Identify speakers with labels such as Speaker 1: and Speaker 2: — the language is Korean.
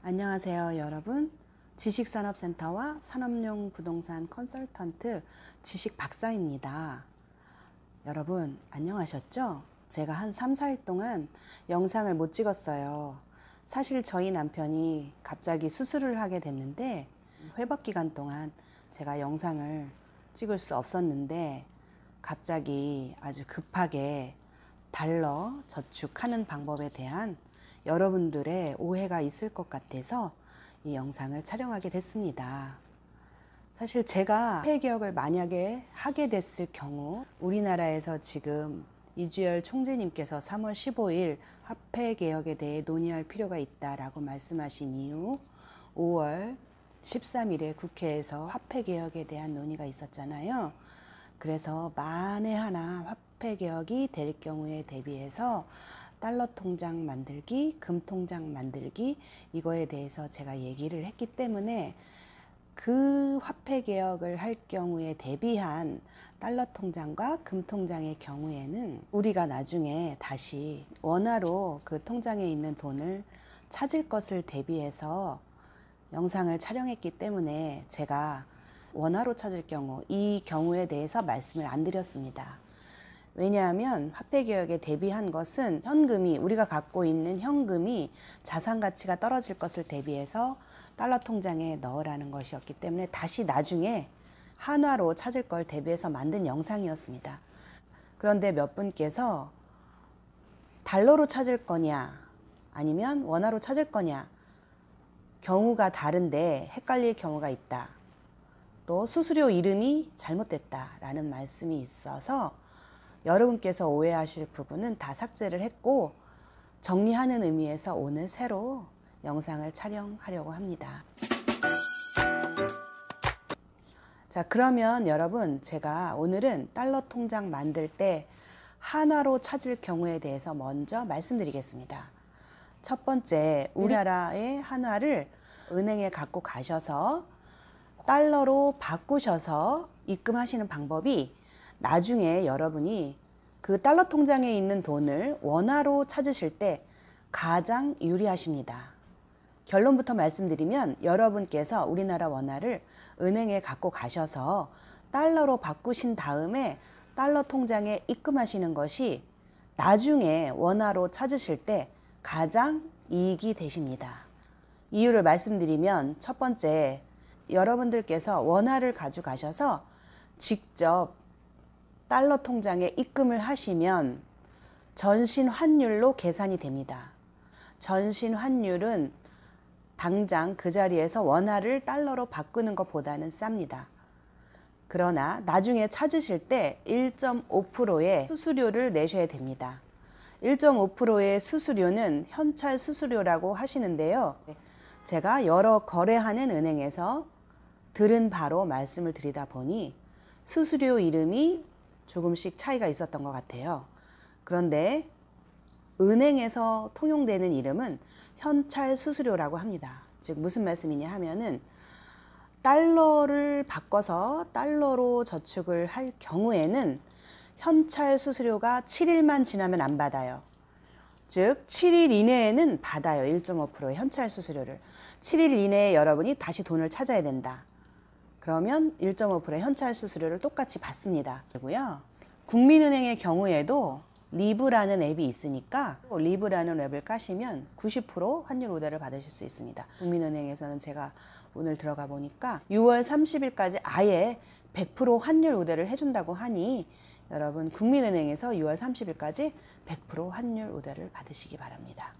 Speaker 1: 안녕하세요, 여러분. 지식산업센터와 산업용 부동산 컨설턴트 지식박사입니다. 여러분, 안녕하셨죠? 제가 한 3, 4일 동안 영상을 못 찍었어요. 사실 저희 남편이 갑자기 수술을 하게 됐는데 회복 기간 동안 제가 영상을 찍을 수 없었는데 갑자기 아주 급하게 달러 저축하는 방법에 대한 여러분들의 오해가 있을 것 같아서 이 영상을 촬영하게 됐습니다. 사실 제가 화폐 개혁을 만약에 하게 됐을 경우 우리나라에서 지금 이주열 총재님께서 3월 15일 화폐 개혁에 대해 논의할 필요가 있다라고 말씀하신 이후 5월 13일에 국회에서 화폐 개혁에 대한 논의가 있었잖아요. 그래서 만에 하나 화폐 개혁이 될 경우에 대비해서 달러 통장 만들기, 금 통장 만들기 이거에 대해서 제가 얘기를 했기 때문에 그 화폐 개혁을 할 경우에 대비한 달러 통장과 금 통장의 경우에는 우리가 나중에 다시 원화로 그 통장에 있는 돈을 찾을 것을 대비해서 영상을 촬영했기 때문에 제가 원화로 찾을 경우 이 경우에 대해서 말씀을 안 드렸습니다. 왜냐하면 화폐 개혁에 대비한 것은 현금이 우리가 갖고 있는 현금이 자산 가치가 떨어질 것을 대비해서 달러 통장에 넣으라는 것이었기 때문에 다시 나중에 한화로 찾을 걸 대비해서 만든 영상이었습니다. 그런데 몇 분께서 달러로 찾을 거냐 아니면 원화로 찾을 거냐 경우가 다른데 헷갈릴 경우가 있다. 또 수수료 이름이 잘못됐다라는 말씀이 있어서 여러분께서 오해하실 부분은 다 삭제를 했고 정리하는 의미에서 오늘 새로 영상을 촬영하려고 합니다. 자, 그러면 여러분 제가 오늘은 달러 통장 만들 때 한화로 찾을 경우에 대해서 먼저 말씀드리겠습니다. 첫 번째, 우리나라의 한화를 은행에 갖고 가셔서 달러로 바꾸셔서 입금하시는 방법이 나중에 여러분이 그 달러 통장에 있는 돈을 원화로 찾으실 때 가장 유리하십니다. 결론부터 말씀드리면 여러분께서 우리나라 원화를 은행에 갖고 가셔서 달러로 바꾸신 다음에 달러 통장에 입금하시는 것이 나중에 원화로 찾으실 때 가장 이익이 되십니다. 이유를 말씀드리면 첫 번째, 여러분들께서 원화를 가져가셔서 직접 달러 통장에 입금을 하시면 전신 환율로 계산이 됩니다. 전신 환율은 당장 그 자리에서 원화를 달러로 바꾸는 것보다는 쌉니다. 그러나 나중에 찾으실 때 1.5%의 수수료를 내셔야 됩니다. 1.5%의 수수료는 현찰 수수료라고 하시는데요. 제가 여러 거래하는 은행에서 들은 바로 말씀을 드리다 보니 수수료 이름이 조금씩 차이가 있었던 것 같아요. 그런데 은행에서 통용되는 이름은 현찰 수수료라고 합니다. 즉 무슨 말씀이냐 하면은 달러를 바꿔서 달러로 저축을 할 경우에는 현찰 수수료가 7일만 지나면 안 받아요. 즉 7일 이내에는 받아요. 1.5%의 현찰 수수료를. 7일 이내에 여러분이 다시 돈을 찾아야 된다. 그러면 1.5%의 현찰 수수료를 똑같이 받습니다. 그리고요. 국민은행의 경우에도 리브라는 앱이 있으니까 리브라는 앱을 까시면 90% 환율 우대를 받으실 수 있습니다. 국민은행에서는 제가 오늘 들어가 보니까 6월 30일까지 아예 100% 환율 우대를 해준다고 하니 여러분 국민은행에서 6월 30일까지 100% 환율 우대를 받으시기 바랍니다.